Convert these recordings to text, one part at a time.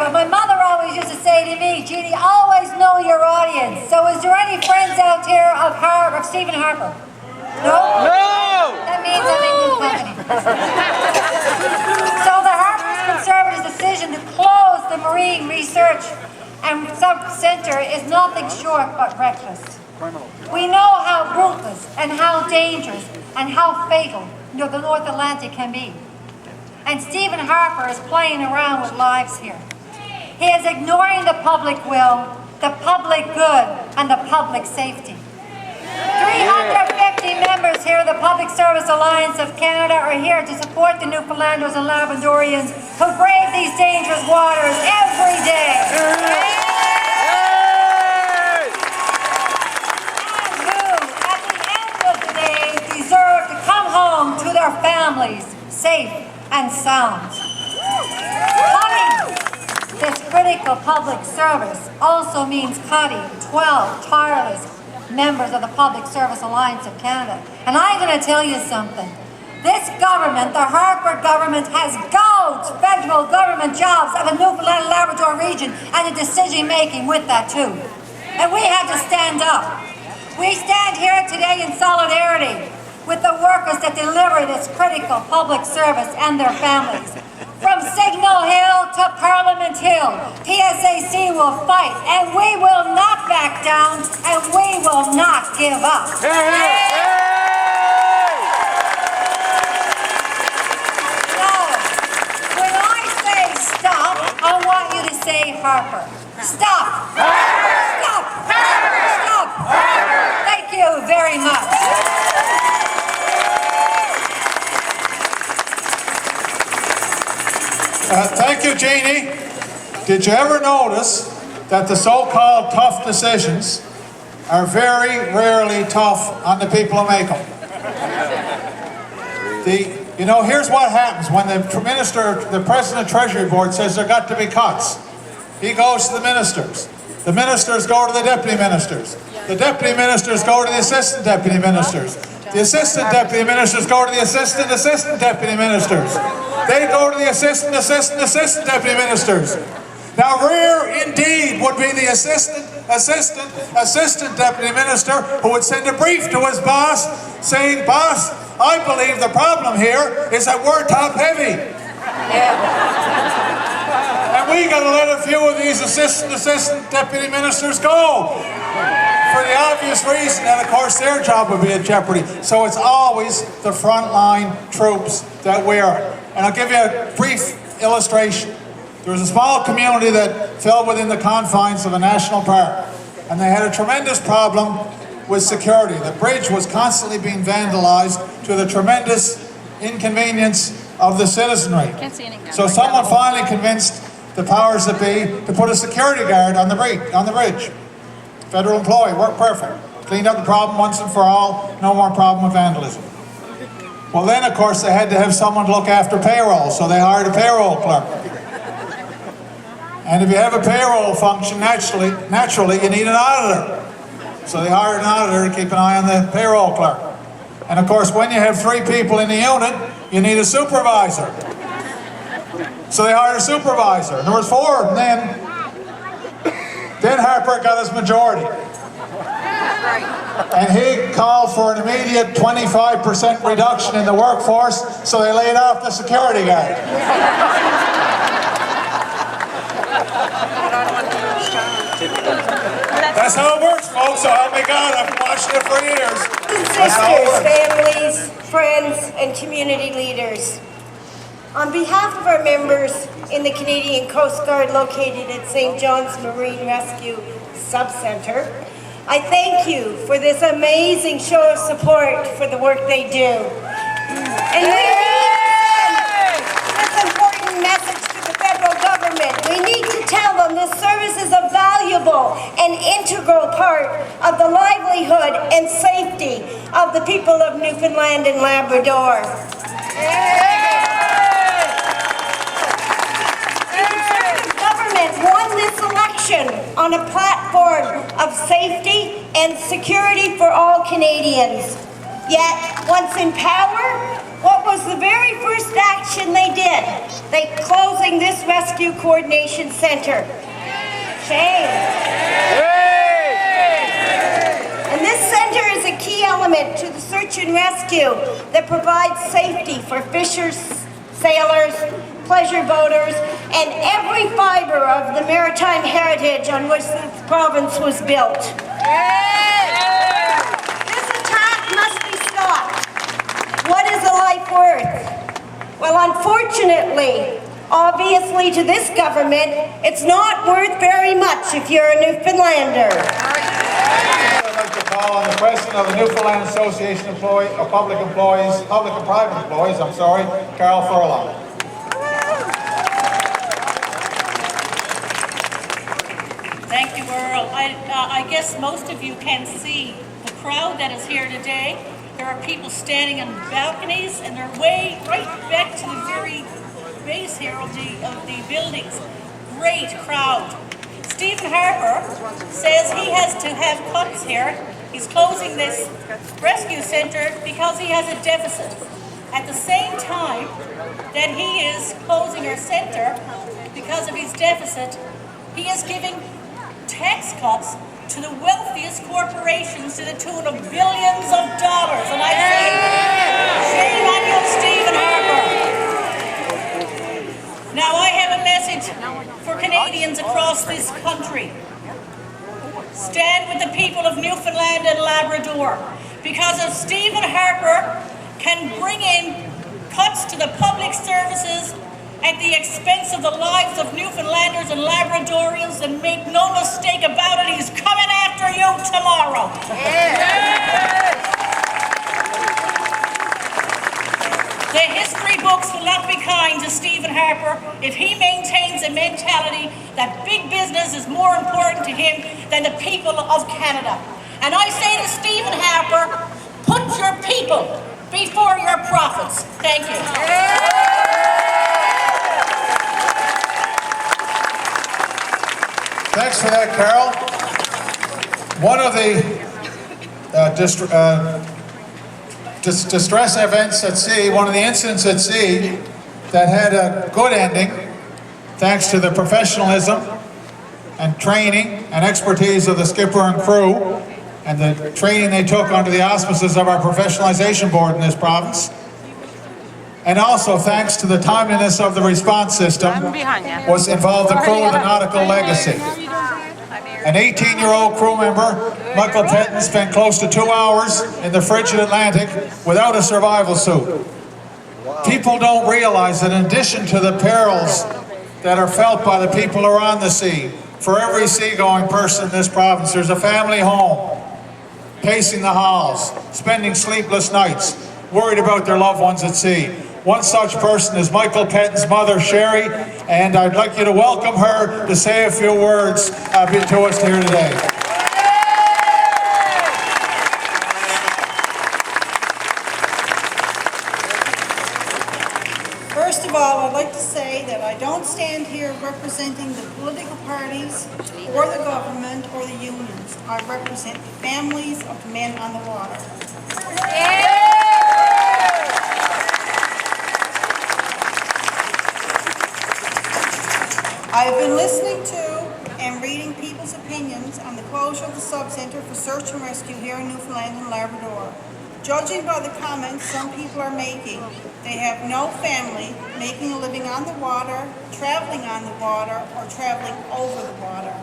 but my mother always used to say to me, Jeannie, always know your audience. So is there any friends out here of Stephen Harper? No? No! That means I'm in good company. So the Harper's Conservatives' decision to close the Marine Research and Sub-Centre is nothing short but reckless. We know how ruthless and how dangerous and how fatal the North Atlantic can be. And Stephen Harper is playing around with lives here. He is ignoring the public will, the public good, and the public safety. 350 members here of the Public Service Alliance of Canada are here to support the Newfoundlanders and Labradorians who brave these dangerous waters every day. And who, at the end of the day, deserve to come home to their families safe and sound. Cutting this critical public service also means cutting 12 tireless members of the Public Service Alliance of Canada. And I'm going to tell you something. This government, the Harper government, has gouged federal government jobs of the Newfoundland and Labrador region and the decision making with that too. And we have to stand up. We stand here today in solidarity with the workers that deliver this critical public service and their families. From Signal Hill to Parliament Hill, PSAC will fight, and we will not back down, and we will not give up. Now, when I say stop, I want you to say Harper. Stop! Harper! Stop! Harper! Stop! Harper! Thank you very much. Thank you, Jeannie. Did you ever notice that the so-called tough decisions are very rarely tough on the people who make them? Here's what happens when the President of Treasury Board says there got to be cuts. He goes to the ministers. The ministers go to the deputy ministers. The deputy ministers go to the assistant deputy ministers. The assistant deputy ministers go to the assistant deputy ministers. They go to the assistant deputy ministers. Now, rare indeed would be the assistant deputy minister who would send a brief to his boss saying, "Boss, I believe the problem here is that we're top heavy." And we got to let a few of these assistant deputy ministers go. For the obvious reason that, of course, their job would be in jeopardy. So it's always the frontline troops that wear it. And I'll give you a brief illustration. There was a small community that fell within the confines of a national park, and they had a tremendous problem with security. The bridge was constantly being vandalized to the tremendous inconvenience of the citizenry. So someone finally convinced the powers that be to put a security guard on the bridge. Federal employee, worked perfect. Cleaned up the problem once and for all, no more problem with vandalism. Well then, of course, they had to have someone to look after payroll, so they hired a payroll clerk. And if you have a payroll function, naturally you need an auditor. So they hired an auditor to keep an eye on the payroll clerk. And of course, when you have 3 people in the unit, you need a supervisor. So they hired a supervisor, and there was 4, and then Harper got his majority. And he called for an immediate 25% reduction in the workforce, so they laid off the security guard. That's how it works, folks, so help me God, I've been watching it for years. Sisters, families, friends, and community leaders. On behalf of our members in the Canadian Coast Guard located at St. John's Marine Rescue Centre, I thank you for this amazing show of support for the work they do. And we need this important message to the federal government. We need to tell them this service is a valuable and integral part of the livelihood and safety of the people of Newfoundland and Labrador. Won this election on a platform of safety and security for all Canadians. Yet, once in power, what was the very first action they did? They closed closing this rescue coordination centre. Shame. And this centre is a key element to the search and rescue that provides safety for fishers, sailors, pleasure boaters, and every fibre of the maritime heritage on which this province was built. This attack must be stopped. What is a life worth? Well, unfortunately, obviously to this government, it's not worth very much if you're a Newfoundlander. I'd like to call on the President of the Newfoundland Association of Public and Private Employees, Carol Furlong. Thank you, Earl. I guess most of you can see the crowd that is here today. There are people standing on balconies, and they're way right back to the very base here of the buildings. Great crowd. Stephen Harper says he has to have cuts here. He's closing this rescue centre because he has a deficit. At the same time that he is closing our centre because of his deficit, he is giving tax cuts to the wealthiest corporations to the tune of billions of dollars. And I say, shame on you, Stephen Harper. Now I have a message for Canadians across this country. Stand with the people of Newfoundland and Labrador, because if Stephen Harper can bring in cuts to the public services at the expense of the lives of Newfoundlanders and Labradorians, and make no mistake about it, he's coming after you tomorrow. The history books will not be kind to Stephen Harper if he maintains a mentality that big business is more important to him than the people of Canada. And I say to Stephen Harper, put your people before your profits. Thank you. Thanks for that, Carol. One of the distress events at sea, one of the incidents at sea that had a good ending, thanks to the professionalism and training and expertise of the skipper and crew, and the training they took under the auspices of our professionalization board in this province. And also thanks to the timeliness of the response system, was involved the crew with a nautical legacy. An 18-year-old crew member, Michael Petton, spent close to 2 hours in the frigid Atlantic without a survival suit. People don't realize that in addition to the perils that are felt by the people who are on the sea, for every seagoing person in this province, there's a family home, pacing the halls, spending sleepless nights, worried about their loved ones at sea. One such person is Michael Petton's mother, Sherry, and I'd like you to welcome her to say a few words to us here today. First of all, I'd like to say that I don't stand here representing the political parties or the government or the unions. I represent the families of the men on the water. I've been listening to and reading people's opinions on the closure of the sub-centre for search and rescue here in Newfoundland and Labrador. Judging by the comments some people are making, they have no family making a living on the water, traveling on the water, or traveling over the water.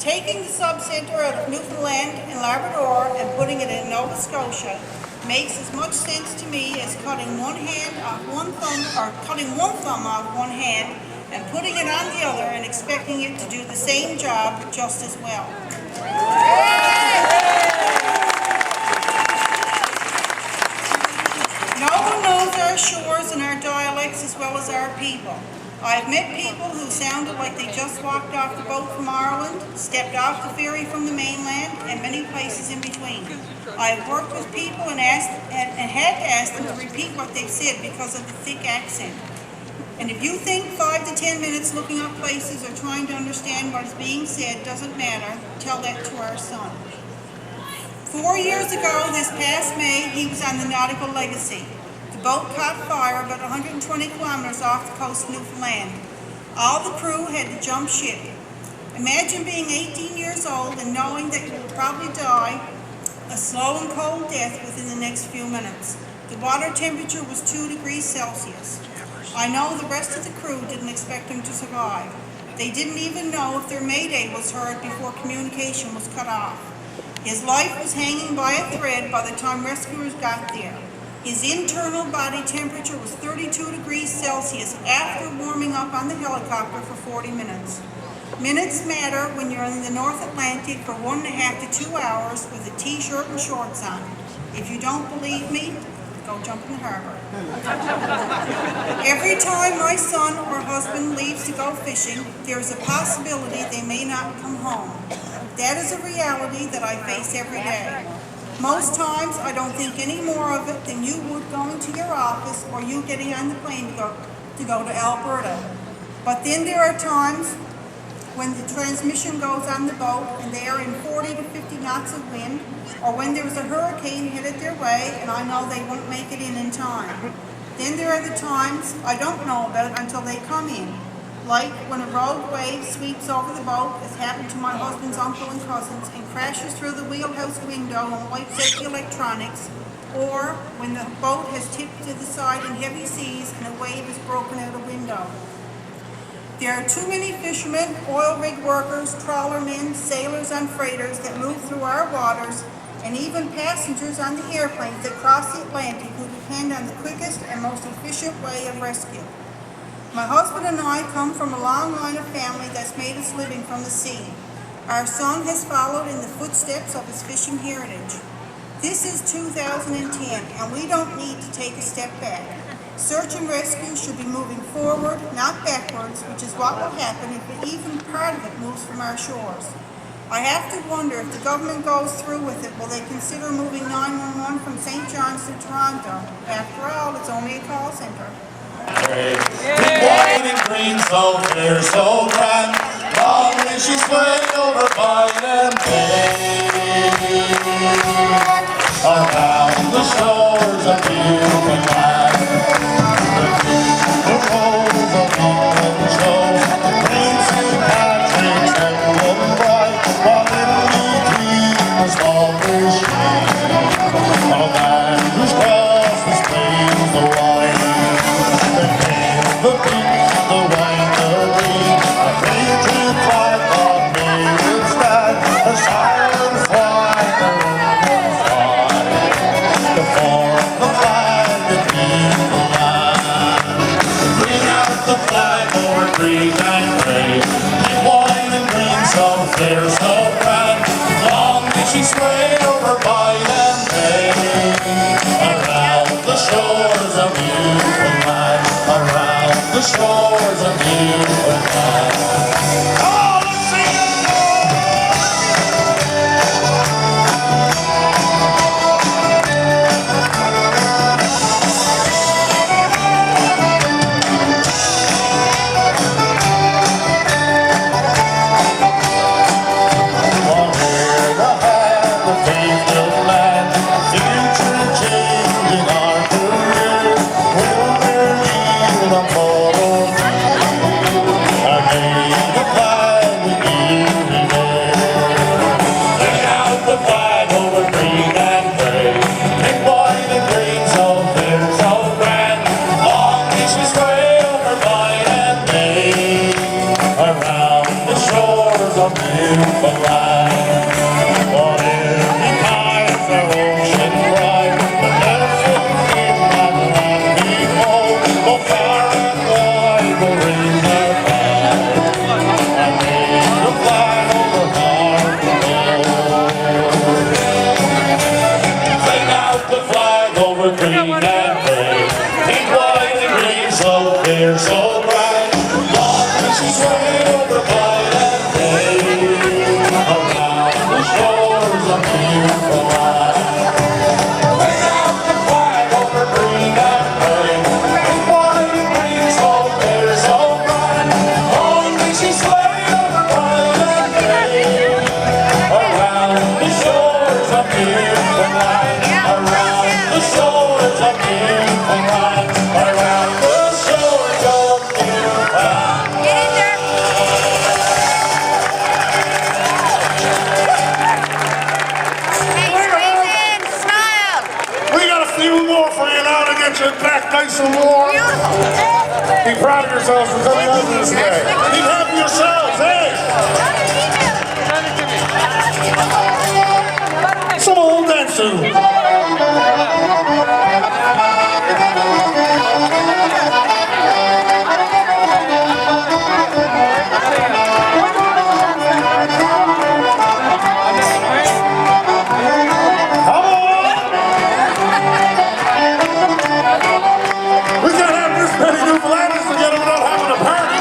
Taking the sub-centre out of Newfoundland and Labrador and putting it in Nova Scotia makes as much sense to me as cutting one hand off one thumb, or cutting one thumb off one hand and putting it on the other and expecting it to do the same job just as well. No one knows our shores and our dialects as well as our people. I've met people who sounded like they just walked off the boat from Ireland, stepped off the ferry from the mainland, and many places in between. I've worked with people and had to ask them to repeat what they've said because of the thick accent. And if you think 5 to 10 minutes looking up places or trying to understand what is being said doesn't matter, tell that to our son. 4 years ago, this past May, he was on the Nautical Legacy. The boat caught fire about 120 kilometers off the coast of Newfoundland. All the crew had to jump ship. Imagine being 18 years old and knowing that you will probably die a slow and cold death within the next few minutes. The water temperature was 2 degrees Celsius. I know the rest of the crew didn't expect him to survive. They didn't even know if their mayday was heard before communication was cut off. His life was hanging by a thread by the time rescuers got there. His internal body temperature was 32 degrees Celsius after warming up on the helicopter for 40 minutes. Minutes matter when you're in the North Atlantic for 1.5 to 2 hours with a t-shirt and shorts on. If you don't believe me, go jump in the harbor. Every time my son or husband leaves to go fishing, there's a possibility they may not come home. That is a reality that I face every day. Most times, I don't think any more of it than you would going to your office or you getting on the plane to go to Alberta. But then there are times when the transmission goes on the boat and they are in 40 to 50 knots of wind, or when there's a hurricane headed their way and I know they won't make it in time. Then there are the times I don't know about it until they come in. Like when a rogue wave sweeps over the boat, as happened to my husband's uncle and cousins, and crashes through the wheelhouse window and wipes out the electronics, or when the boat has tipped to the side in heavy seas and a wave has broken out a window. There are too many fishermen, oil rig workers, trawlermen, sailors on freighters that move through our waters, and even passengers on the airplanes that cross the Atlantic who depend on the quickest and most efficient way of rescue. My husband and I come from a long line of family that's made its living from the sea. Our son has followed in the footsteps of his fishing heritage. This is 2010, and we don't need to take a step back. Search and rescue should be moving forward, not backwards, which is what will happen if even part of it moves from our shores. I have to wonder if the government goes through with it, will they consider moving 911 from St. John's to Toronto? After all, it's only a call center. White and green, so clear, so grand, long as she's playing over by them bay. Around the shores of Newfoundland, the roads of England show, green St. Patrick's emblem bright, while in between the starry sheen, a man whose cross displays the wine. The beach, the wine, the green, a patriot flag on Mayday stand, a silent flag, the Roman flag, to form the flag that leads the land. Bring out the flag over green and gray, keep wine and green so clear, so grand, long as she sway over by and bay, around the shores of Newfoundland, around the shores of Newfoundland. Oh, let's sing it! Well, here the hand of faith will land, future changing our careers, we'll believe the photo. I made the flag with you today. Lay out the flag over green and gray, big white and green, so clear, so grand, long as she's way over night and day, around the shores of Newfoundland. On every tide's their ocean bright, but never in that land behold, go far and wide will raise their flag. I made the flag over harbor road. Fling out the flag over green and gray, pink, white and green, so clear, so bright, long as she's way over night and day, around the shores of Newfoundland. Fling out the flag over green and gray, pink, white and green, so clear, so bright, long as she's way over night and day, around the shores of Newfoundland, around the shores of Newfoundland, around the shores of Newfoundland. Be proud of yourselves for coming out this day. Be happy yourselves, hey! Some old dancing. We can't have this many Newfoundlanders together without having a party.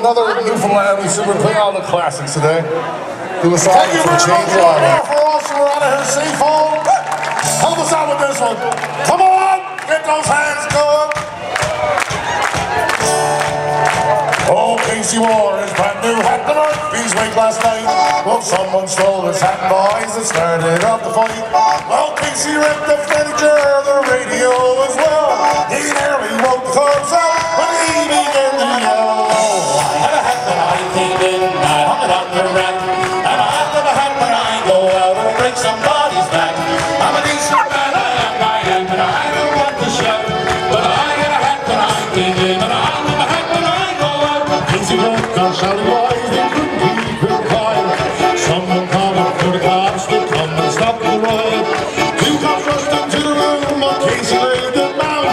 Another Newfoundland. We should play all the classics today. Do a song for change your life. For us, we're out of here safe home. Help us out with this one. Come on, get those hands going. Oh, Casey wore his brand new hat to Murphy's Wake last night. Well, someone stole his hat, boys, and started up the fight. Well, Casey ripped the furniture, the radio as well. He nearly woke the clubs up when he began to yell. Somebody's back. I'm a decent man, I am, but I don't want to shout. But I got a hat when I'm thinking, and I have a hat when I go out. Easy work, I'm shouting wise, they couldn't keep it quiet. Someone called up to the cops to come and stop the riot. Two cops rushed into the room, on Casey laid them out.